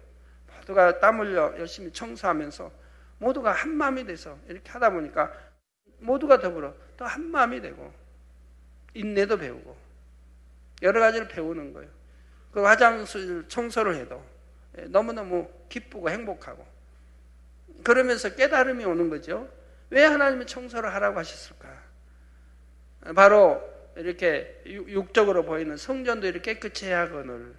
모두가 땀 흘려 열심히 청소하면서 모두가 한 마음이 돼서 이렇게 하다 보니까 모두가 더불어 또 한 마음이 되고 인내도 배우고 여러 가지를 배우는 거예요. 그 화장실 청소를 해도 너무너무 기쁘고 행복하고 그러면서 깨달음이 오는 거죠. 왜 하나님이 청소를 하라고 하셨을까? 바로 이렇게 육적으로 보이는 성전도 이렇게 깨끗이 해야 하거늘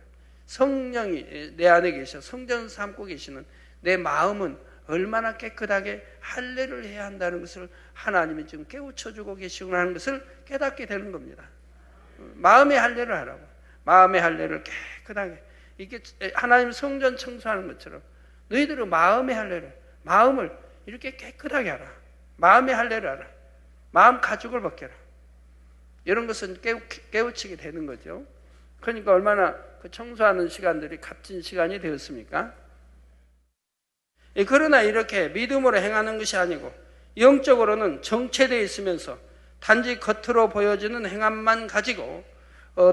성령이 내 안에 계셔 성전 삼고 계시는 내 마음은 얼마나 깨끗하게 할례를 해야 한다는 것을 하나님이 지금 깨우쳐주고 계시구나 하는 것을 깨닫게 되는 겁니다. 마음의 할례를 하라고. 마음의 할례를 깨끗하게. 이게 하나님 성전 청소하는 것처럼 너희들은 마음의 할례를, 마음을 이렇게 깨끗하게 하라. 마음의 할례를 하라. 마음 가죽을 벗겨라. 이런 것은 깨우치게 되는 거죠. 그러니까 얼마나 그 청소하는 시간들이 값진 시간이 되었습니까? 그러나 이렇게 믿음으로 행하는 것이 아니고 영적으로는 정체되어 있으면서 단지 겉으로 보여지는 행함만 가지고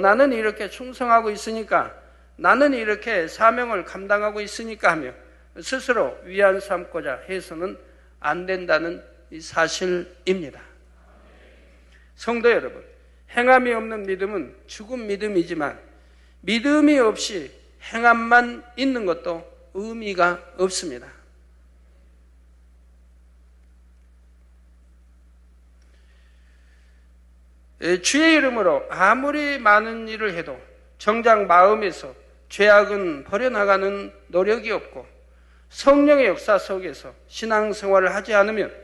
나는 이렇게 충성하고 있으니까 나는 이렇게 사명을 감당하고 있으니까 하며 스스로 위안 삼고자 해서는 안 된다는 이 사실입니다. 성도 여러분, 행함이 없는 믿음은 죽은 믿음이지만 믿음이 없이 행함만 있는 것도 의미가 없습니다. 주의 이름으로 아무리 많은 일을 해도 정작 마음에서 죄악은 버려나가는 노력이 없고 성령의 역사 속에서 신앙생활을 하지 않으면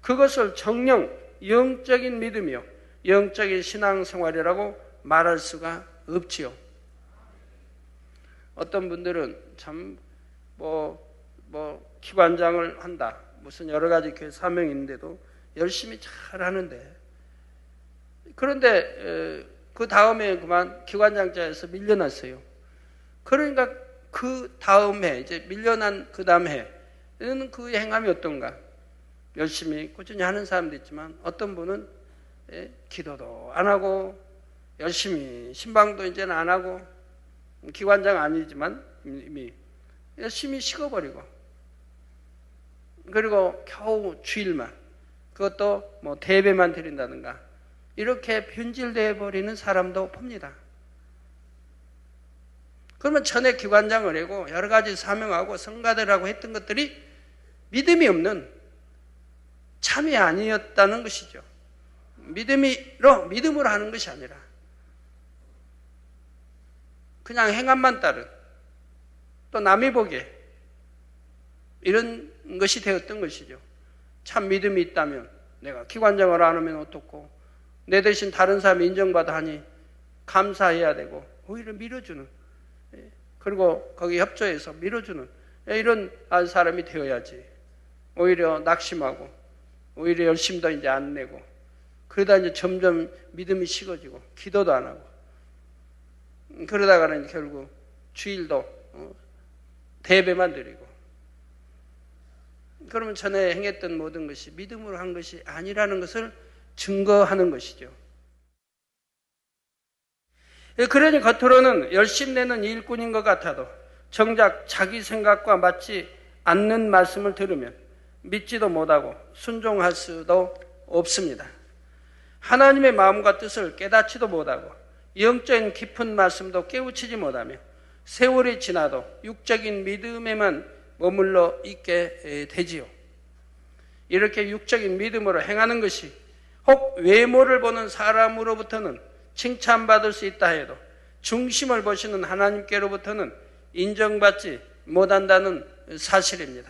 그것을 정령 영적인 믿음이요 영적인 신앙생활이라고 말할 수가 없지요. 어떤 분들은 참 기관장을 한다 무슨 여러 가지 교회 사명이 있는데도 열심히 잘 하는데 그런데 그 다음에 그만 기관장자에서 밀려났어요. 그러니까 그 다음에 이제 밀려난 그 다음 해는 그 행함이 어떤가? 열심히 꾸준히 하는 사람도 있지만 어떤 분은 기도도 안 하고 열심히 신방도 이제는 안 하고 기관장 아니지만 이미 열심히 식어버리고 그리고 겨우 주일만 그것도 뭐 대배만 드린다든가 이렇게 변질되어 버리는 사람도 봅니다. 그러면 전에 기관장을 하고 여러 가지 사명하고 성가대라고 했던 것들이 믿음이 없는 참이 아니었다는 것이죠. 믿음으로 하는 것이 아니라 그냥 행함만 따른 또 남이 보기에 이런 것이 되었던 것이죠. 참 믿음이 있다면 내가 기관장을 안 하면 어떻고 내 대신 다른 사람이 인정받아 하니 감사해야 되고 오히려 밀어주는 그리고 거기 협조해서 밀어주는 이런 사람이 되어야지. 오히려 낙심하고 오히려 열심도 이제 안 내고 그러다 이제 점점 믿음이 식어지고 기도도 안 하고 그러다가는 결국 주일도 대배만 드리고 그러면 전에 행했던 모든 것이 믿음으로 한 것이 아니라는 것을 증거하는 것이죠. 그러니 겉으로는 열심 내는 일꾼인 것 같아도 정작 자기 생각과 맞지 않는 말씀을 들으면 믿지도 못하고 순종할 수도 없습니다. 하나님의 마음과 뜻을 깨닫지도 못하고 영적인 깊은 말씀도 깨우치지 못하며 세월이 지나도 육적인 믿음에만 머물러 있게 되지요. 이렇게 육적인 믿음으로 행하는 것이 혹 외모를 보는 사람으로부터는 칭찬받을 수 있다 해도 중심을 보시는 하나님께로부터는 인정받지 못한다는 사실입니다.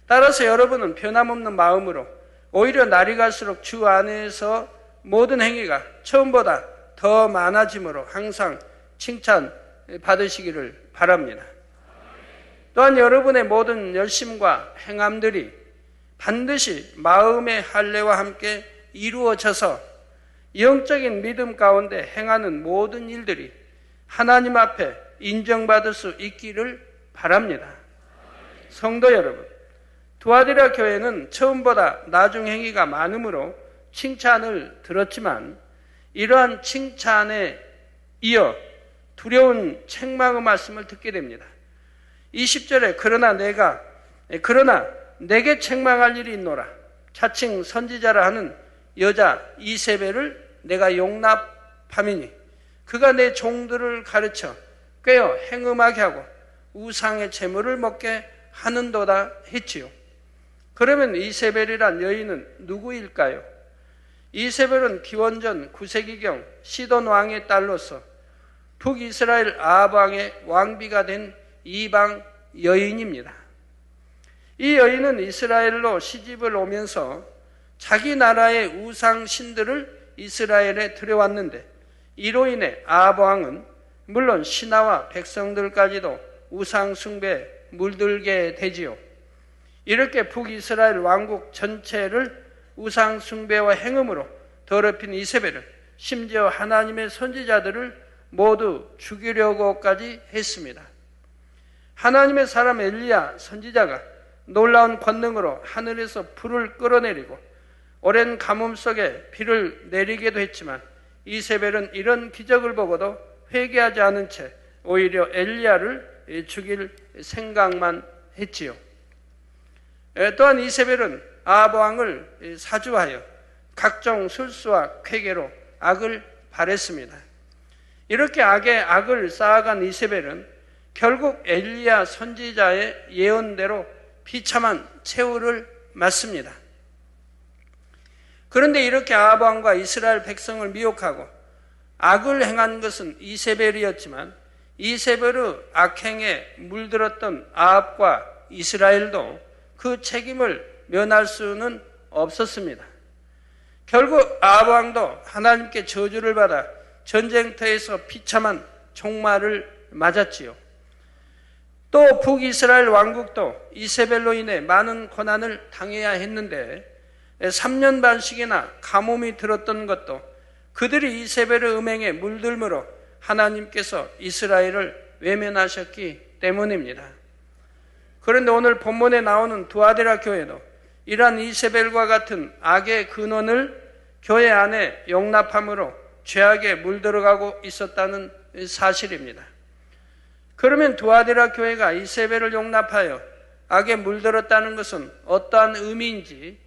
따라서 여러분은 변함없는 마음으로 오히려 날이 갈수록 주 안에서 모든 행위가 처음보다 더 많아짐으로 항상 칭찬 받으시기를 바랍니다. 또한 여러분의 모든 열심과 행함들이 반드시 마음의 할례와 함께 이루어져서 영적인 믿음 가운데 행하는 모든 일들이 하나님 앞에 인정받을 수 있기를 바랍니다. 성도 여러분, 두아디라 교회는 처음보다 나중 행위가 많으므로 칭찬을 들었지만 이러한 칭찬에 이어 두려운 책망의 말씀을 듣게 됩니다. 20절에 그러나 내게 책망할 일이 있노라. 자칭 선지자라 하는 여자 이세벨을 내가 용납함이니 그가 내 종들을 가르쳐 꿰어 행음하게 하고 우상의 재물을 먹게 하는도다 했지요. 그러면 이세벨이란 여인은 누구일까요? 이세벨은 기원전 9세기경 시돈 왕의 딸로서 북이스라엘 아합 왕의 왕비가 된 이방 여인입니다. 이 여인은 이스라엘로 시집을 오면서 자기 나라의 우상 신들을 이스라엘에 들여왔는데, 이로 인해 아합 왕은 물론 신하와 백성들까지도 우상 숭배에 물들게 되지요. 이렇게 북이스라엘 왕국 전체를 우상 숭배와 행음으로 더럽힌 이세벨은 심지어 하나님의 선지자들을 모두 죽이려고까지 했습니다. 하나님의 사람 엘리야 선지자가 놀라운 권능으로 하늘에서 불을 끌어내리고 오랜 가뭄 속에 비를 내리게도 했지만, 이세벨은 이런 기적을 보고도 회개하지 않은 채 오히려 엘리야를 죽일 생각만 했지요. 또한 이세벨은 아합 왕을 사주하여 각종 술수와 쾌계로 악을 발했습니다. 이렇게 악에 악을 쌓아간 이세벨은 결국 엘리야 선지자의 예언대로 비참한 최후를 맞습니다. 그런데 이렇게 아합 왕과 이스라엘 백성을 미혹하고 악을 행한 것은 이세벨이었지만, 이세벨의 악행에 물들었던 아합과 이스라엘도 그 책임을 면할 수는 없었습니다. 결국 아합 왕도 하나님께 저주를 받아 전쟁터에서 비참한 종말을 맞았지요. 또 북이스라엘 왕국도 이세벨로 인해 많은 고난을 당해야 했는데 3년 반씩이나 가뭄이 들었던 것도 그들이 이세벨의 음행에 물들므로 하나님께서 이스라엘을 외면하셨기 때문입니다. 그런데 오늘 본문에 나오는 두아데라 교회도 이러한 이세벨과 같은 악의 근원을 교회 안에 용납함으로 죄악에 물들어가고 있었다는 사실입니다. 그러면 두아데라 교회가 이세벨을 용납하여 악에 물들었다는 것은 어떠한 의미인지,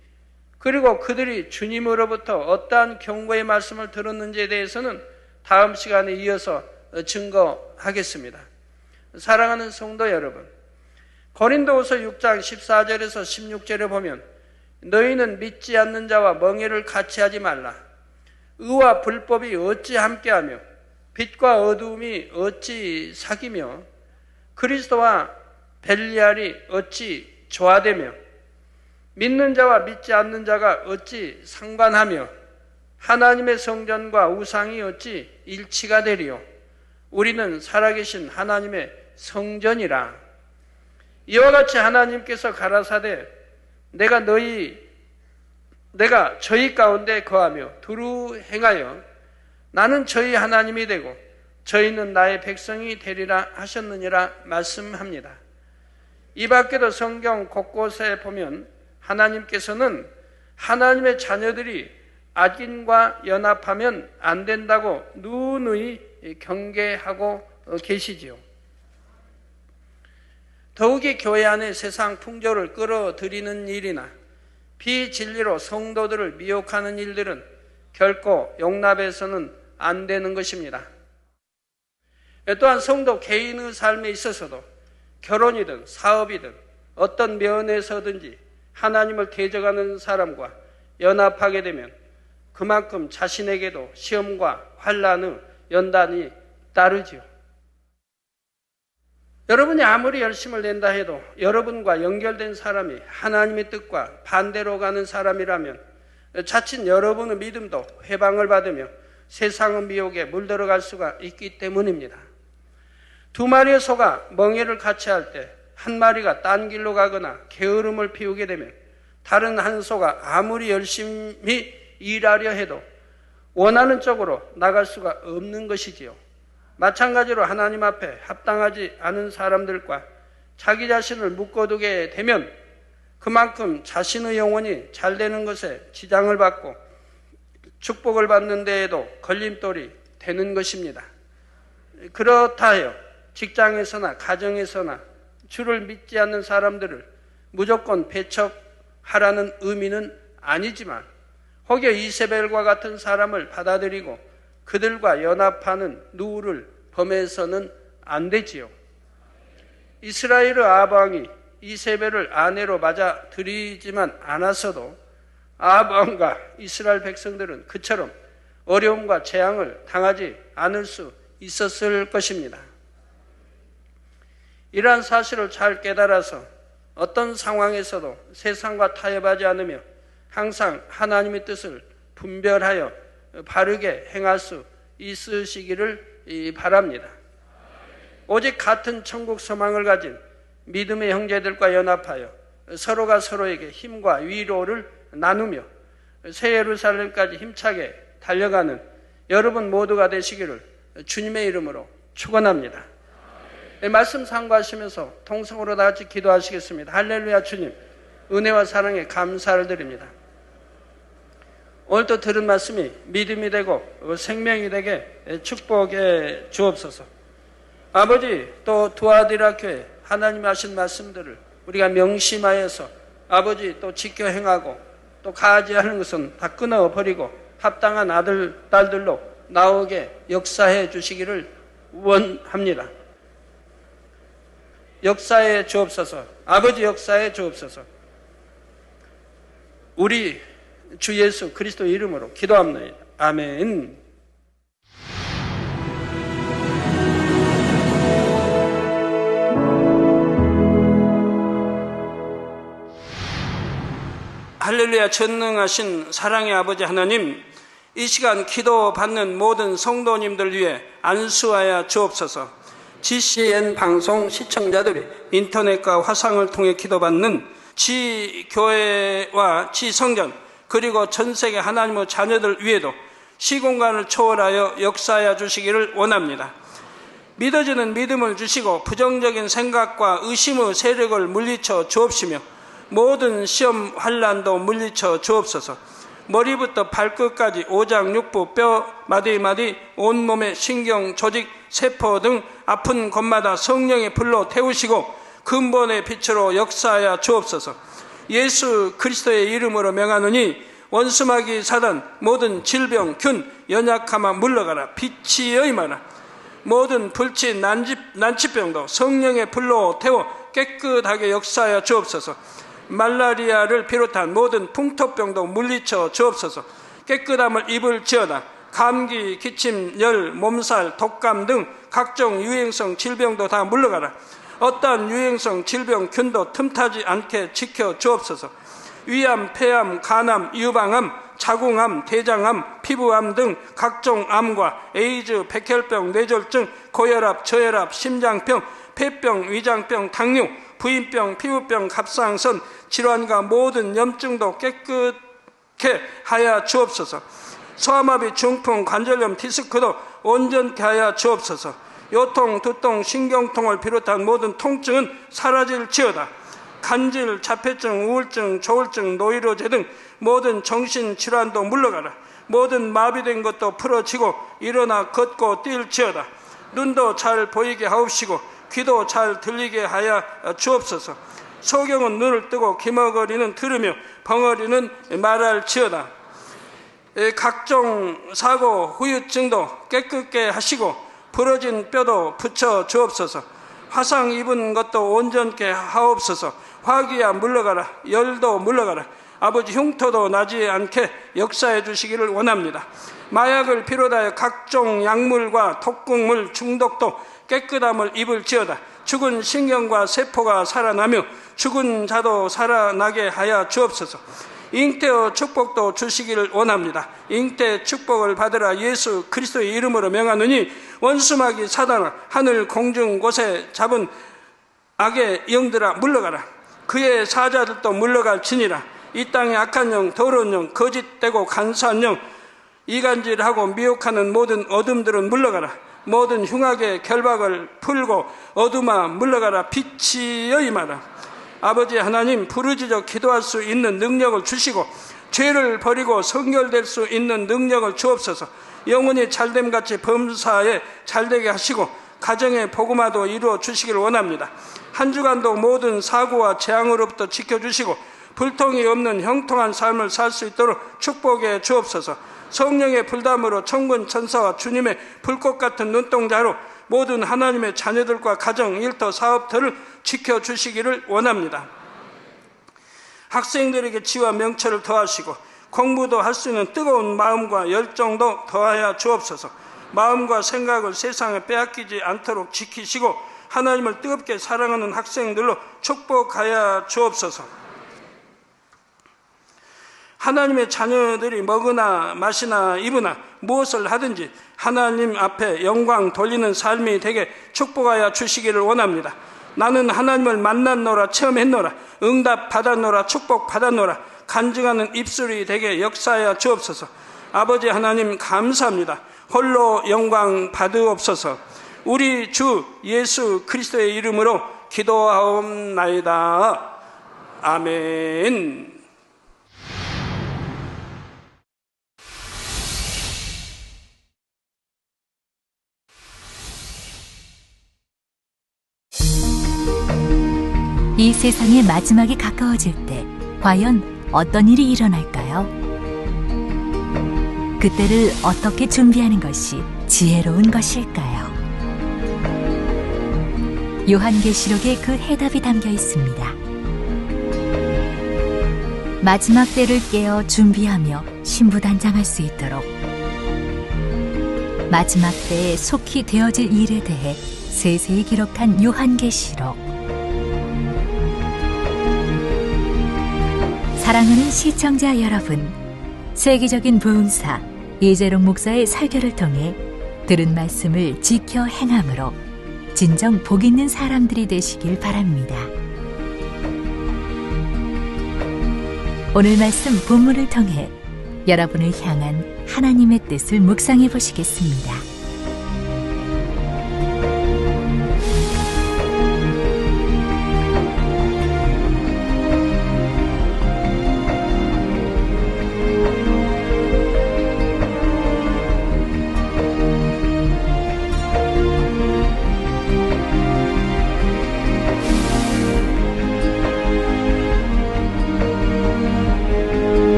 그리고 그들이 주님으로부터 어떠한 경고의 말씀을 들었는지에 대해서는 다음 시간에 이어서 증거하겠습니다. 사랑하는 성도 여러분, 고린도후서 6장 14절에서 16절에 보면 너희는 믿지 않는 자와 멍에를 같이 하지 말라. 의와 불법이 어찌 함께하며 빛과 어두움이 어찌 사귀며 그리스도와 벨리알이 어찌 조화되며 믿는 자와 믿지 않는 자가 어찌 상관하며 하나님의 성전과 우상이 어찌 일치가 되리요. 우리는 살아계신 하나님의 성전이라. 이와 같이 하나님께서 가라사대 내가 저희 가운데 거하며 두루 행하여 나는 저희 하나님이 되고 저희는 나의 백성이 되리라 하셨느니라 말씀합니다. 이 밖에도 성경 곳곳에 보면 하나님께서는 하나님의 자녀들이 악인과 연합하면 안 된다고 누누이 경계하고 계시지요. 더욱이 교회 안에 세상 풍조를 끌어들이는 일이나 비진리로 성도들을 미혹하는 일들은 결코 용납해서는 안 되는 것입니다. 또한 성도 개인의 삶에 있어서도 결혼이든 사업이든 어떤 면에서든지 하나님을 대적하는 사람과 연합하게 되면 그만큼 자신에게도 시험과 환난의 연단이 따르지요. 여러분이 아무리 열심을 낸다 해도 여러분과 연결된 사람이 하나님의 뜻과 반대로 가는 사람이라면 자칫 여러분의 믿음도 회방을 받으며 세상의 미혹에 물들어갈 수가 있기 때문입니다. 두 마리의 소가 멍에를 같이 할 때 한 마리가 딴 길로 가거나 게으름을 피우게 되면 다른 한 소가 아무리 열심히 일하려 해도 원하는 쪽으로 나갈 수가 없는 것이지요. 마찬가지로 하나님 앞에 합당하지 않은 사람들과 자기 자신을 묶어두게 되면 그만큼 자신의 영혼이 잘 되는 것에 지장을 받고 축복을 받는 데에도 걸림돌이 되는 것입니다. 그렇다 하여 직장에서나 가정에서나 주를 믿지 않는 사람들을 무조건 배척하라는 의미는 아니지만 혹여 이세벨과 같은 사람을 받아들이고 그들과 연합하는 누구를 범해서는 안 되지요. 이스라엘의 아방이 이세벨을 아내로 맞아 들이지만 않았어도 아방과 이스라엘 백성들은 그처럼 어려움과 재앙을 당하지 않을 수 있었을 것입니다. 이러한 사실을 잘 깨달아서 어떤 상황에서도 세상과 타협하지 않으며 항상 하나님의 뜻을 분별하여 바르게 행할 수 있으시기를 바랍니다. 오직 같은 천국 소망을 가진 믿음의 형제들과 연합하여 서로가 서로에게 힘과 위로를 나누며 새 예루살렘까지 힘차게 달려가는 여러분 모두가 되시기를 주님의 이름으로 축원합니다. 말씀 상고하시면서 통성으로 다 같이 기도하시겠습니다. 할렐루야. 주님, 은혜와 사랑에 감사를 드립니다. 오늘도 들은 말씀이 믿음이 되고 생명이 되게 축복해 주옵소서. 아버지, 또 두아디라 교회 하나님이 하신 말씀들을 우리가 명심하여서 아버지 또 지켜 행하고 또 가지 하는 것은 다 끊어버리고 합당한 아들, 딸들로 나오게 역사해 주시기를 원합니다. 역사해 주옵소서. 아버지 역사해 주옵소서. 우리 주 예수 그리스도 이름으로 기도합니다. 아멘. 할렐루야. 전능하신 사랑의 아버지 하나님, 이 시간 기도받는 모든 성도님들 위해 안수하여 주옵소서. GCN 방송 시청자들이 인터넷과 화상을 통해 기도받는 지교회와 지성전 그리고 전세계 하나님의 자녀들 위에도 시공간을 초월하여 역사하여 주시기를 원합니다. 믿어지는 믿음을 주시고 부정적인 생각과 의심의 세력을 물리쳐 주옵시며 모든 시험 환난도 물리쳐 주옵소서. 머리부터 발끝까지 오장육부, 뼈, 마디마디, 온몸의 신경, 조직, 세포 등 아픈 곳마다 성령의 불로 태우시고 근본의 빛으로 역사하여 주옵소서. 예수 그리스도의 이름으로 명하노니 원수마귀 사단 모든 질병, 균, 연약함아 물러가라. 빛이 여임하라. 모든 불치, 난치병도 성령의 불로 태워 깨끗하게 역사하여 주옵소서. 말라리아를 비롯한 모든 풍토병도 물리쳐 주옵소서. 깨끗함을 입을지어다. 감기, 기침, 열, 몸살, 독감 등 각종 유행성 질병도 다 물러가라. 어떠한 유행성 질병, 균도 틈타지 않게 지켜 주옵소서. 위암, 폐암, 간암, 유방암, 자궁암, 대장암, 피부암 등 각종 암과 에이즈, 백혈병, 뇌졸중, 고혈압, 저혈압, 심장병, 폐병, 위장병, 당뇨, 부인병, 피부병, 갑상선, 질환과 모든 염증도 깨끗게 하여 주옵소서. 소아마비, 중풍, 관절염, 디스크도 온전케 하여 주옵소서. 요통, 두통, 신경통을 비롯한 모든 통증은 사라질지어다. 간질, 자폐증, 우울증, 조울증, 노이로제 등 모든 정신질환도 물러가라. 모든 마비된 것도 풀어지고 일어나 걷고 뛸지어다. 눈도 잘 보이게 하옵시고 귀도 잘 들리게 하여 주옵소서. 소경은 눈을 뜨고 기머거리는 들으며 벙어리는 말할지어다. 각종 사고, 후유증도 깨끗게 하시고 부러진 뼈도 붙여 주옵소서. 화상 입은 것도 온전케 하옵소서. 화기야 물러가라. 열도 물러가라. 아버지 흉터도 나지 않게 역사해 주시기를 원합니다. 마약을 비롯하여 각종 약물과 독극물 중독도 깨끗함을 입을지어다. 죽은 신경과 세포가 살아나며 죽은 자도 살아나게 하여 주옵소서. 잉태의 축복도 주시기를 원합니다. 잉태 축복을 받으라. 예수 그리스도의 이름으로 명하노니 원수마귀 사단아 하늘 공중 곳에 잡은 악의 영들아 물러가라. 그의 사자들도 물러갈지니라. 이 땅의 악한 영, 더러운 영, 거짓되고 간사한 영, 이간질하고 미혹하는 모든 어둠들은 물러가라. 모든 흉악의 결박을 풀고 어둠아 물러가라. 빛이 여임하라. 아버지 하나님, 부르짖어 기도할 수 있는 능력을 주시고 죄를 버리고 성결될 수 있는 능력을 주옵소서. 영혼이 잘됨같이 범사에 잘되게 하시고 가정의 복음화도 이루어 주시길 원합니다. 한 주간도 모든 사고와 재앙으로부터 지켜주시고 불통이 없는 형통한 삶을 살 수 있도록 축복해 주옵소서. 성령의 불담으로 천군 천사와 주님의 불꽃 같은 눈동자로 모든 하나님의 자녀들과 가정, 일터, 사업들을 지켜주시기를 원합니다. 학생들에게 지와 명철을 더하시고 공부도 할 수 있는 뜨거운 마음과 열정도 더하여 주옵소서. 마음과 생각을 세상에 빼앗기지 않도록 지키시고 하나님을 뜨겁게 사랑하는 학생들로 축복하여 주옵소서. 하나님의 자녀들이 먹으나 마시나 입으나 무엇을 하든지 하나님 앞에 영광 돌리는 삶이 되게 축복하여 주시기를 원합니다. 나는 하나님을 만났노라, 체험했노라, 응답 받았노라, 축복 받았노라, 간증하는 입술이 되게 역사하여 주옵소서. 아버지 하나님 감사합니다. 홀로 영광 받으옵소서. 우리 주 예수 그리스도의 이름으로 기도하옵나이다. 아멘. 이 세상의 마지막이 가까워질 때 과연 어떤 일이 일어날까요? 그때를 어떻게 준비하는 것이 지혜로운 것일까요? 요한계시록에 그 해답이 담겨 있습니다. 마지막 때를 깨어 준비하며 신부단장할 수 있도록 마지막 때에 속히 되어질 일에 대해 세세히 기록한 요한계시록. 사랑하는 시청자 여러분, 세계적인 부흥사 이재롱 목사의 설교를 통해 들은 말씀을 지켜 행함으로 진정 복 있는 사람들이 되시길 바랍니다. 오늘 말씀 본문을 통해 여러분을 향한 하나님의 뜻을 묵상해 보시겠습니다.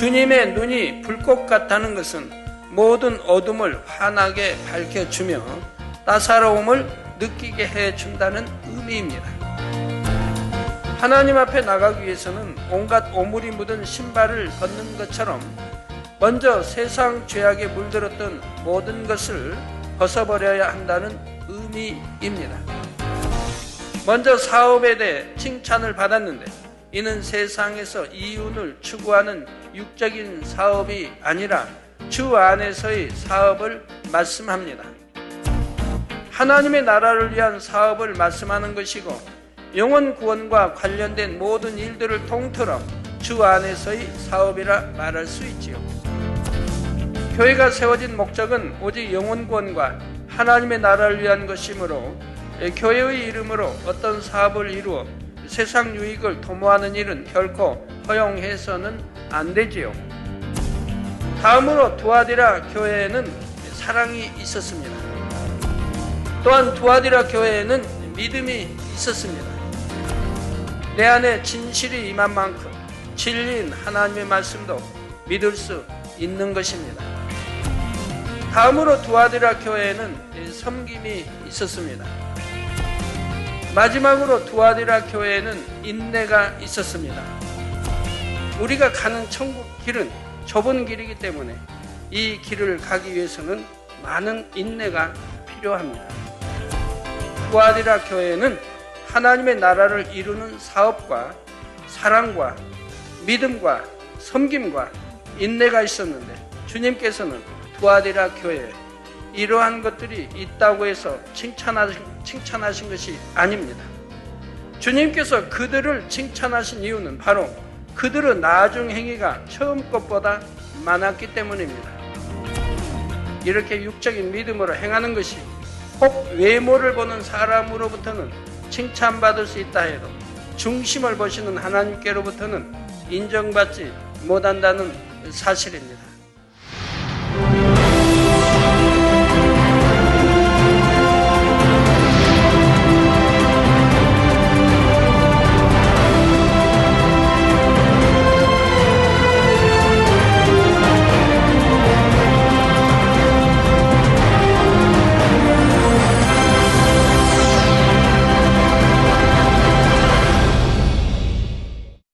주님의 눈이 불꽃 같다는 것은 모든 어둠을 환하게 밝혀주며 따사로움을 느끼게 해준다는 의미입니다. 하나님 앞에 나가기 위해서는 온갖 오물이 묻은 신발을 걷는 것처럼 먼저 세상 죄악에 물들었던 모든 것을 벗어버려야 한다는 의미입니다. 먼저 사업에 대해 칭찬을 받았는데 이는 세상에서 이윤을 추구하는 육적인 사업이 아니라 주 안에서의 사업을 말씀합니다. 하나님의 나라를 위한 사업을 말씀하는 것이고 영혼 구원과 관련된 모든 일들을 통틀어 주 안에서의 사업이라 말할 수 있지요. 교회가 세워진 목적은 오직 영혼 구원과 하나님의 나라를 위한 것이므로 교회의 이름으로 어떤 사업을 이루어 세상 유익을 도모하는 일은 결코 허용해서는 안 되지요. 다음으로 두아디라 교회에는 사랑이 있었습니다. 또한 두아디라 교회에는 믿음이 있었습니다. 내 안에 진실이 임한 만큼 진리인 하나님의 말씀도 믿을 수 있는 것입니다. 다음으로 두아디라 교회에는 섬김이 있었습니다. 마지막으로 두아디라 교회에는 인내가 있었습니다. 우리가 가는 천국 길은 좁은 길이기 때문에 이 길을 가기 위해서는 많은 인내가 필요합니다. 두아디라 교회에는 하나님의 나라를 이루는 사업과 사랑과 믿음과 섬김과 인내가 있었는데 주님께서는 두아디라 교회에 이러한 것들이 있다고 해서 칭찬하신 것이 아닙니다. 주님께서 그들을 칭찬하신 이유는 바로 그들의 나중 행위가 처음 것보다 많았기 때문입니다. 이렇게 육적인 믿음으로 행하는 것이 혹 외모를 보는 사람으로부터는 칭찬받을 수 있다 해도 중심을 보시는 하나님께로부터는 인정받지 못한다는 사실입니다.